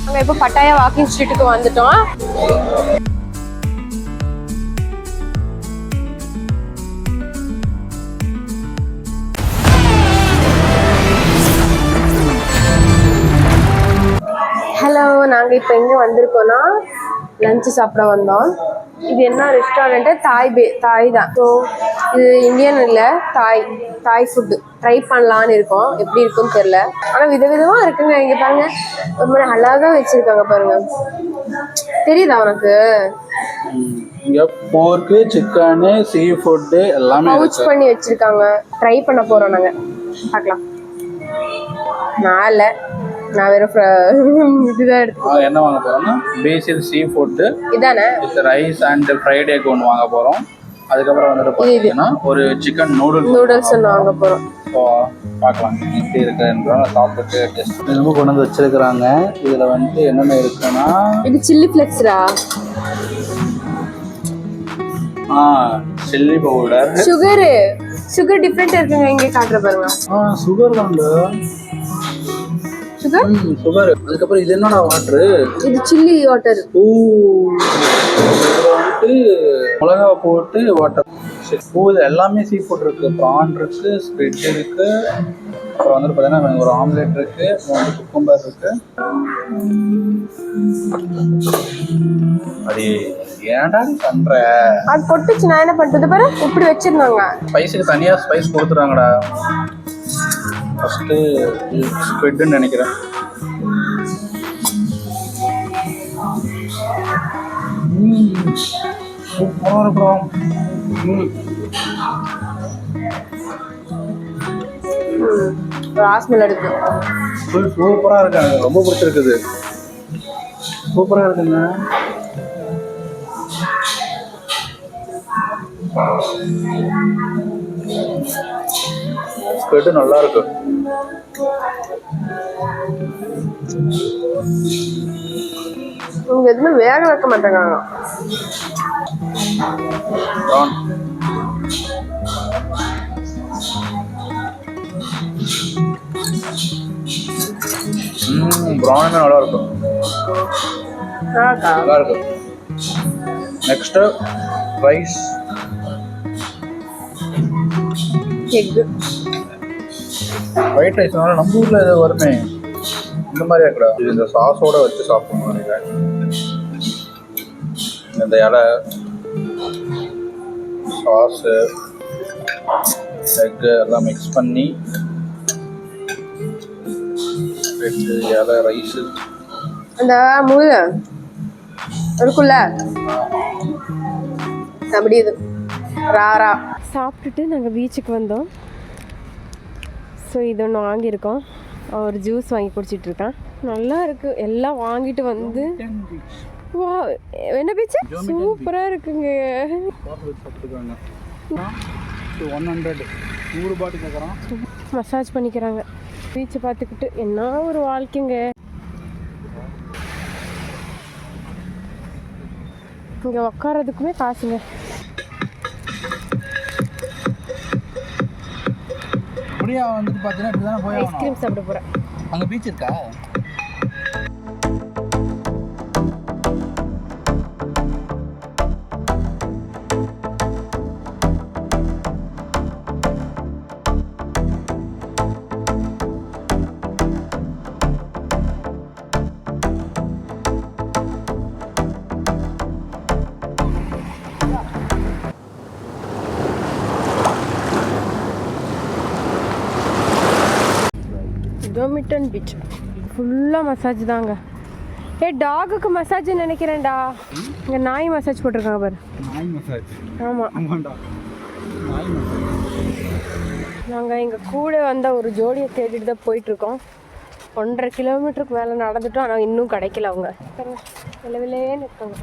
நாங்கள் இப்போ பட்டாயா வாக்கிங் ஸ்ட்ரீட்டுக்கு வந்துட்டோம். ஹலோ, நாங்கள் இப்போ எங்கே வந்திருக்கோன்னா லஞ்சு சாப்பிட வந்தோம். இது என்ன ரெஸ்டாரண்ட்டு? தாய் தான். ஸோ இது இந்தியன் இல்லை, தாய் ஃபுட்டு ட்ரை பண்ணலான்னு இருக்கோம். எப்படி இருக்குன்னு தெரில, ஆனால் விதவிதமாக இருக்குங்க. இங்கே பாருங்க, ஒரு மாதிரி அழகாக வச்சுருக்காங்க பாருங்க. தெரியுதா உனக்கு? இங்கே போர்க்கு, சிக்கனு, சீ ஃபுட்டு எல்லாமே பவுச் பண்ணி வச்சுருக்காங்க. ட்ரை பண்ண போகிறோம் நாங்கள், பார்க்கலாம். நான் வெறும் இதுதான் எடுத்து என்ன வாங்க போகிறோம்னா பேசில் சீ ஃபுட்டு இதானே, with rice and freight egg ஒன்று வாங்க போகிறோம். அதுக்கப்புறம் வந்துட்டு பார்த்தீங்கன்னா ஒரு சிக்கன் நூடுல்ஸ் ஒன்று வாங்க போகிறோம். ஸோ பார்க்கலாம் எப்படி இருக்குன்ற சாப்பிட்டு டெஸ்ட் ரொம்ப கொண்டு வந்து வச்சிருக்கிறாங்க. இதில் வந்துட்டு என்னென்ன இருக்குன்னா, இது சில்லி ஃப்ளெக்ஸ்ரா, சில்லி பவுடர், சுகர் டிஃப்ரெண்ட்டாக இருக்குங்க. இங்கே காட்டுற பாருங்க. சுகர் வாங்க, சுகர். அதுக்கப்புறம் இது என்னடா வாட்டரு? இது சில்லி வாட்டர். வந்துட்டு மிளகா போட்டு வாட்டர். இது எல்லாமே சீ ஃபுட் இருக்கு. ப்ரான் இருக்கு, ஸ்குவிட் இருக்கு, அப்புறம் வந்துட்டு பார்த்தீங்கன்னா ஒரு ஆம்லெட் இருக்கு, வந்து குக்கும்பர் இருக்கு. அது ஏன்டா பண்ற? அது பொட்டுச்சு, நான் என்ன பண்றது பாரு. இப்படி வச்சிருந்தாங்க. ஸ்பைஸுக்கு தனியாக ஸ்பைஸ் கொடுத்துறாங்கடா. ஃபஸ்ட்டு ஸ்குவிட்னு நினைக்கிறேன். சூப்பராக இருக்கும். ராஸ்மெல் எடுக்கு. சூப்பராக இருக்கு, எனக்கு ரொம்ப பிடிச்சிருக்குது. சூப்பராக இருக்குங்க. ஸ்குவிட் நல்லா இருக்கு. இங்க எதுவுமே வேக வைக்க மாட்டாங்க. ப்ரானுமே நல்லா இருக்கும். நல்லா இருக்கு. Next rice, egg. ஒயிட் ரைஸ்னால நம்ம ஊரில் ஏதோ வருமே, இந்த மாதிரி இருக்கடா. இது இந்த சாஸோட வச்சு சாப்பிடணும் நினைக்கிறேன். இந்த இலை, சாஸு, எக்கு எல்லாம் மிக்ஸ் பண்ணி வச்சு இலை, ரைஸு, அந்த முள் இருக்குல்ல, அப்படி இது ராரா சாப்பிட்டுட்டு நாங்கள் பீச்சுக்கு வந்தோம். ஸோ இது ஒன்று வாங்கியிருக்கோம். ஒரு ஜூஸ் வாங்கி குடிச்சிட்ருக்கேன். நல்லா இருக்குது. எல்லாம் வாங்கிட்டு வந்து வா, என்ன பீச்சு சூப்பராக இருக்குங்க. 100 பாட்டு கேட்குறான். மசாஜ் பண்ணிக்கிறாங்க. பீச்சை பார்த்துக்கிட்டு என்ன ஒரு வாழ்க்கைங்க. இங்கே உட்காரதுக்குமே காசுங்க. அப்படியே வந்துட்டு பார்த்தீங்கன்னா இப்படி தானே போய் ஐஸ்கிரீம் சாப்பிட போகிறேன். அங்கே பீச் இருக்கா? டோமிட்டன் பீச் ஃபுல்லாக மசாஜ் தாங்க. டாகுக்கு மசாஜ் நினைக்கிறேன்டா. இங்கே நாய் மசாஜ் போட்டிருக்காங்க பாரு. நாய் மசாஜ்? ஆமாம். ஆமாண்டா, நாய் மசாஜ். நாங்கள் எங்கள் கூட வந்த ஒரு ஜோடியை தேடிட்டு தான் போயிட்டுருக்கோம். 1.5 கிலோமீட்டருக்கு மேலே நடந்துட்டோம். ஆனால் இன்னும் கிடைக்கல. அவங்க விலையிலேன்னு இருக்காங்க.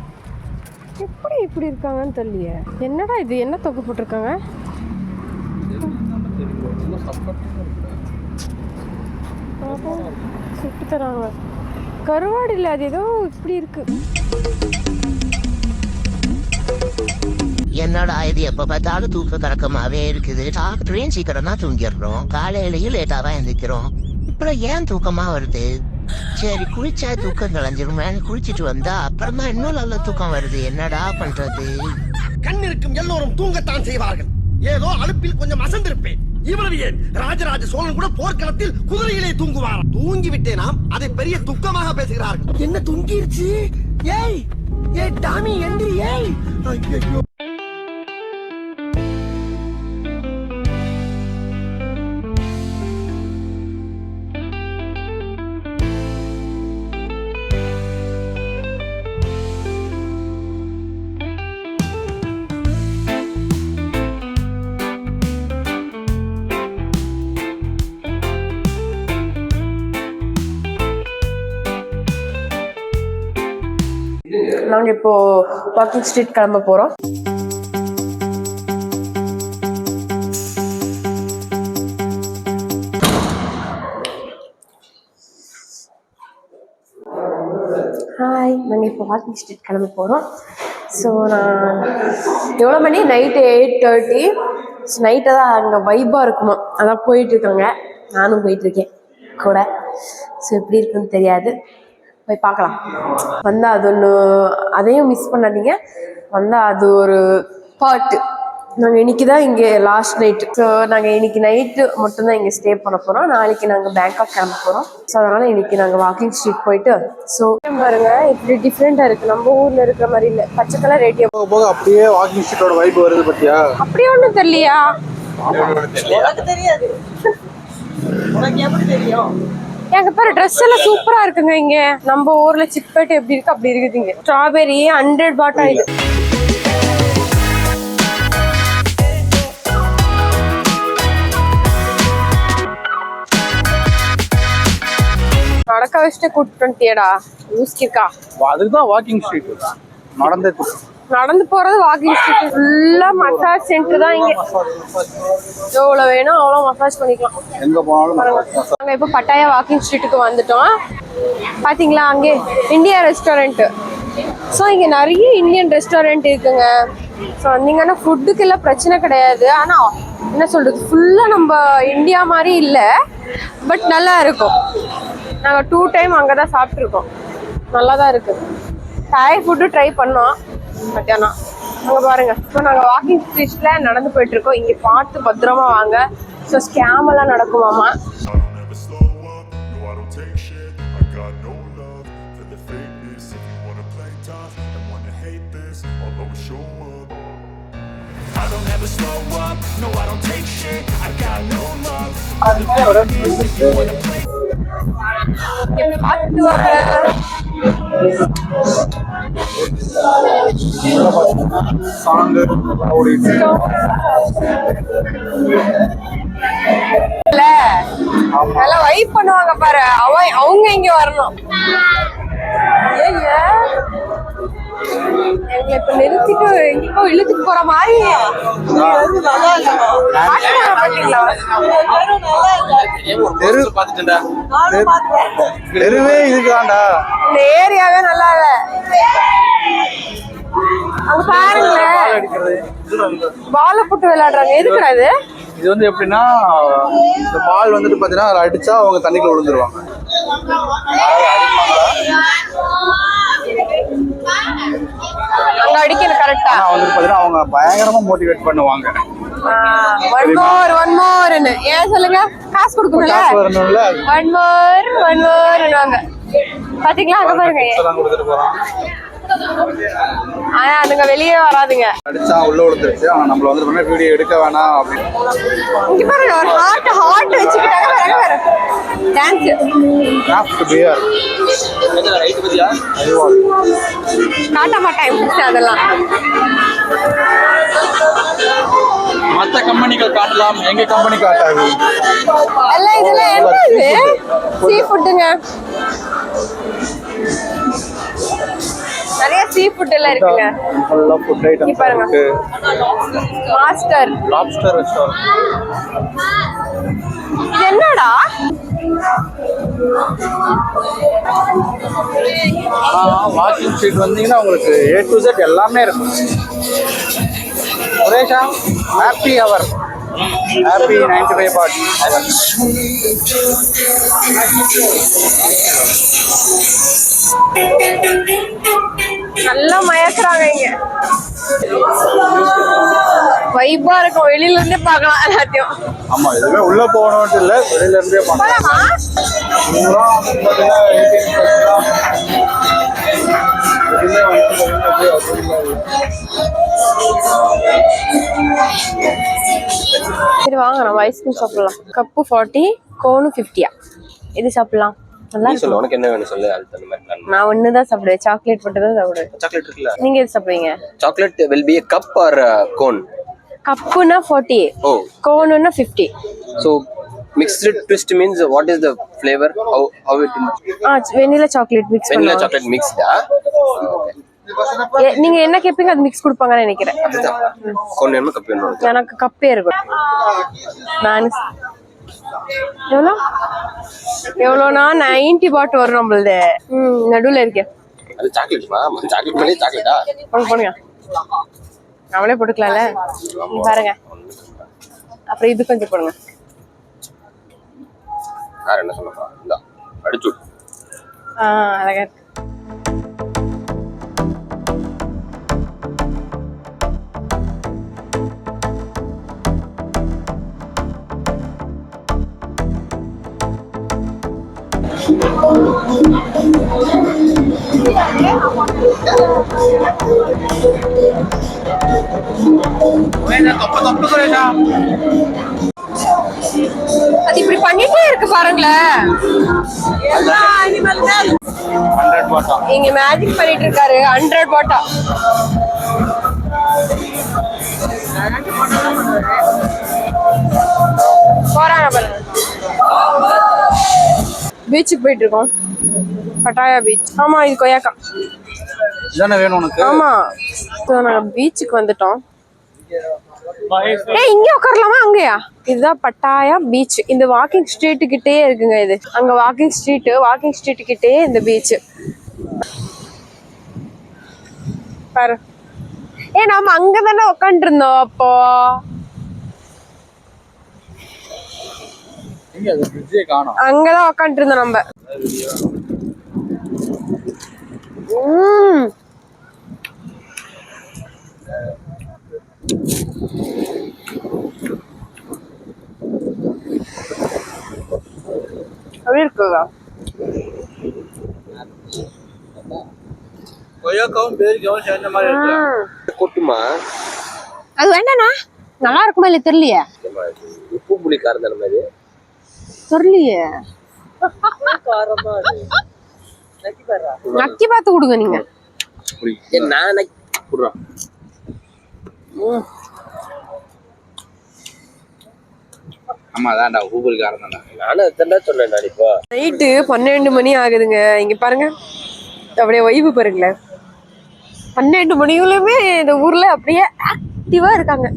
எப்படி இப்படி இருக்காங்கன்னு தெரியலையே. என்னடா இது, என்ன தொகை போட்டிருக்காங்க? சுட்டு தராங்க. கருவாடு இல்லை, அது ஏதோ இப்படி இருக்கு. என்னடா இது எப்ப பார்த்தாலும் தூக்க கறக்கமாவே இருக்குது. டாக்டரையும் சீக்கிரம் தான் தூங்கிடுறோம், காலையிலயும் லேட்டா தான் எந்திரிக்கிறோம். அப்புறம் ஏன் தூக்கமா வருது? சரி குளிச்சா தூக்கம் கலைஞ்சிருமே, குளிச்சிட்டு வந்தா அப்புறமா இன்னும் நல்ல தூக்கம் வருது. என்னடா பண்றது? கண் இருக்கும் எல்லோரும் தூங்கத்தான் செய்வார்கள். ஏதோ அடுப்பில் கொஞ்சம் அசந்திருப்பேன். இவ்வளவு ஏன், ராஜராஜ சோழன் கூட போர்க்களத்தில் குதிரையிலே தூங்குவார். தூங்கி விட்டேனாம், அதை பெரிய துக்கமாக பேசுகிறார்கள். என்ன தூங்கிருச்சு? ஏய் ஏய் டாமி எந்திரி. ஏய் ஐயோ. நாங்கள் இப்போ வாக்கிங் ஸ்ட்ரீட் கிளம்ப போகிறோம். ஹாய், நாங்கள் இப்போ வாக்கிங் ஸ்ட்ரீட் கிளம்ப போகிறோம். ஸோ நான் எவ்வளோ மணி? நைட்டு 8:30. ஸோ நைட்டை தான் அங்கே வைப்பாக இருக்குமா, அதான் போயிட்டுருக்காங்க. நானும் போயிட்டுருக்கேன் கூட. ஸோ எப்படி இருக்குன்னு தெரியாது, போய் பார்க்கலாம். வந்தால் அது ஒன்று, அதையும் மிஸ் பண்ணாதீங்க. வந்தால் அது ஒரு பார்ட்டு. நாங்கள் இன்றைக்கி தான் இங்கே லாஸ்ட் நைட்டு. ஸோ நாங்கள் இன்றைக்கி நைட்டு மட்டும்தான் இங்கே ஸ்டே பண்ண போகிறோம். நாளைக்கு நாங்கள் பேங்காக் கிளம்ப போகிறோம். ஸோ அதனால் இன்றைக்கி நாங்கள் வாக்கிங் ஸ்ட்ரீட் போயிட்டு, ஸோ பாருங்கள் இப்படி டிஃப்ரெண்ட்டாக இருக்குது. நம்ம ஊரில் இருக்கிற மாதிரி இல்லை. பச்சை கலர் ரேடியோ போக போக அப்படியே வாக்கிங் ஸ்ட்ரீட்டோட வைப் வருது பத்தியா? அப்படியே ஒன்றும் தெரியலையா? தெரியாது. உனக்கு எப்படி தெரியும்? எங்க பேர் ட்ரெஸ் எல்லாம் சூப்பரா இருக்குங்க. இங்க நம்ம ஊர்ல சிக்பேட் எப்படி இருக்கு அப்படி இருக்குது. இங்க ஸ்ட்ராபெரி 100 பாட்டா இது. நடக்க வச்சுட்டு கூப்பிட்டுட்டியடா யூஸ்கிக்கா. அதுக்குதான் வாக்கிங் ஸ்ட்ரீட். நடந்து போறது வாக்கிங் ஸ்ட்ரீட். ஃபுல்லா மசாஜ் சென்டர் தான் இங்க. எவ்வளவு வேணும் அவ்வளோ மசாஜ் பண்ணிக்கலாம். எங்க போனாலும் நாங்கள் இப்போ பட்டாயா வாக்கிங் ஸ்ட்ரீட்டுக்கு வந்துட்டோம். பார்த்தீங்களா, அங்கே இந்தியா ரெஸ்டாரண்ட். ஸோ இங்கே நிறைய இந்தியன் ரெஸ்டாரண்ட் இருக்குங்க. ஸோ வந்தீங்கன்னா ஃபுட்டுக்கு எல்லாம் பிரச்சனை கிடையாது. ஆனால் என்ன சொல்கிறது, ஃபுல்லாக நம்ம இந்தியா மாதிரி இல்லை, பட் நல்லா இருக்கும். நாங்கள் 2 டைம் அங்கே தான் சாப்பிட்ருக்கோம். நல்லா தான் இருக்குது. தாய் ஃபுட்டு ட்ரை பண்ணோம், பட் ஆனால் அங்கே பாருங்கள். இப்போ நாங்கள் வாக்கிங் ஸ்ட்ரீட்டில் நடந்து போயிட்டுருக்கோம். இங்கே பார்த்து பத்திரமா வாங்க. ஸோ ஸ்கேம் எல்லாம் நடக்குமாமா. பார்த்து வாங்க. நல்லா வைப் பண்ணுவாங்க பாரு. அவங்க இங்க வரணும். எங்களை இப்ப நிறுத்திட்டு எங்கேயோ இழுத்துட்டு போற மாதிரி. தெருவே இதுதான்டா. இந்த ஏரியாவே நல்லா இல்ல. அங்க பாருங்களேன், பால போட்டு விளையாடுறாங்க. எதுக்குடா இது? இது வந்து எப்படின்னா, இந்த பால் வந்துட்டு பாத்தீங்கன்னா அதை அடிச்சா அவங்க தண்ணிக்குள்ள விழுந்துருவாங்க. அங்க அடிக்கணும் கரெக்டா. வந்துட்டு பாத்தீங்கன்னா அவங்க பயங்கரமா மோட்டிவேட் பண்ணுவாங்க. ஒன் மோர்னு ஏன் சொல்லுங்க, காசு கொடுக்கணும்ல. ஒன் மோர்னுவாங்க. பாத்தீங்களா, அங்க பாருங்க. ஆனா அதுங்க வெளியே வராதுங்க. அடிச்சா உள்ள விழுந்துருச்சு. அவங்க நம்மள வந்து வீடியோ எடுக்க வேணாம் அப்படின்னு. இங்க பாருங்க, ஒரு ஹார்ட் வச்சுக்கிட்டாங்க. பாருங்க பாருங்க, டான்ஸ். கிராஃப்ட் பியர் ரைட் பத்தியா? காட்ட மாட்டேன் அதெல்லாம். மற்ற கம்பெனிகள் காட்டலாம், எங்க கம்பெனி காட்டாது. எல்லாம் இதெல்லாம் என்னது? சீ ஃபுட்டுங்க. நிறைய சீ ஃபுட் எல்லாம் இருக்குங்க. ஃபுல்லா ஃபுட் ஐட்டம்ஸ் இருக்கு. Master lobster restaurant. இது என்னடா? வாக்கிங் ஸ்ட்ரீட் வந்தீங்கன்னா உங்களுக்கு A to Z எல்லாமே இருக்கும். சுரேஷா, ஹாப்பி அவர் ஹாப்பி 95 பார்ட்டி. நல்லா மயக்குறாங்க இங்க. வைப்பா இருக்கும், வெளியில இருந்தே பார்க்கலாம் எல்லாத்தையும். ஆமா, எதுவுமே உள்ள போகணும்னு இல்லை, வெளியில இருந்தே பண்ணலாம். சரி வாங்க, நம்ம ஐஸ்கிரீம் சாப்பிடலாம். கப்பு 40, கோனு 50. இது சாப்பிடலாம். நல்லா இருக்கு. உனக்கு என்ன வேணும் சொல்லு, அது தகுந்த மாதிரி plan பண்ணு. நான் ஒண்ணுதான் சாப்பிடுவேன், சாக்லேட் மட்டும் தான் சாப்பிடுவேன். சாக்லேட் இருக்குல்ல, நீங்க எது சாப்பிடுவீங்க? Chocolate will be a cup or a cone. கப்புனா 40, Oh, கோனுன்னா 50. so mixed twist means what is the flavor? How it is? Vanilla chocolate mix Vanilla பண்ணுவாங்க. chocolate mixed, okay. நீங்க என்ன கேப்பீங்க அது மிக்ஸ் கொடுப்பாங்கன்னு நினைக்கிறேன். அதுதான் cone வேணுமா cup வேணுமா? எனக்கு கப்பே இருக்கும். நான் எவ்வளோனா 90 பாட் வரும் நம்மளது. நடுவில் இருக்கேன். அது சாக்லேட்மா, சாக்லேட் மேலே சாக்லேட்டா? போடுங்க, அவளே போட்டுக்கலாம்ல. பாருங்க, அப்புறம் இது கொஞ்சம் போடுங்க. வேற என்ன சொல்லலாம், இந்தா அடிச்சு விடு. அழகா இருக்கு. அது இப்படி பண்ணிட்டே இருக்கு பாருங்களேன். இங்க மேஜிக் பண்ணிட்டு இருக்காரு. 100 பாட்டா போறாங்க பாருங்க. பீச்சுக்கு போயிட்டு இருக்கோம், பட்டாயா பீச். ஆமா, இது கொய்யாக்கா இதானே வேணும் உனக்கு? ஆமா. நாங்க பீச்சுக்கு வந்துட்டோம். இங்க உட்காரலாமா அங்கயா? இதுதான் பட்டாயா பீச். இந்த வாக்கிங் ஸ்ட்ரீட் கிட்டே இருக்குங்க. இது அங்க வாக்கிங் ஸ்ட்ரீட் கிட்டே இந்த பீச் பாரு. நம்ம அங்கதானே உட்காந்துட்டு இருந்தோம் அப்போ. அங்கதான் உட்காந்துட்டு இருந்தோம் நம்ம. அப்படி இருக்குதா? கொய்யாக்காவும் பேரிக்காவும் சேர்ந்த மாதிரி இருக்கு. கொட்டுமா? அது வேண்டாண்ணா, நல்லா இருக்குமா இல்ல தெரியலையே. உப்பு புளி காரம் தான மாதிரி தெரியலையே. நக்கி பார்த்து கொடுங்க நீங்க. நான் குடுறேன். ஆமா, அதான்டா உப்பு புளி காரம் தான்டா. நானும் அதுதான் சொன்னேன். இப்போ நைட்டு 12 மணி ஆகுதுங்க. இங்க பாருங்க, அப்படியே வைப்பு பாருங்களேன். 12 மணிக்குள்ளயுமே இந்த ஊர்ல அப்படியே ஆக்டிவா இருக்காங்க.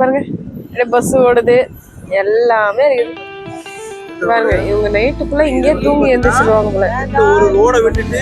பாருங்க, பஸ் ஓடுது, எல்லாமே இருக்குது. பாருங்க, இவங்க நைட்டுக்குள்ள இங்கே தூங்கி எந்திரிச்சிருவாங்க போல. ஒரு ரோட விட்டுட்டு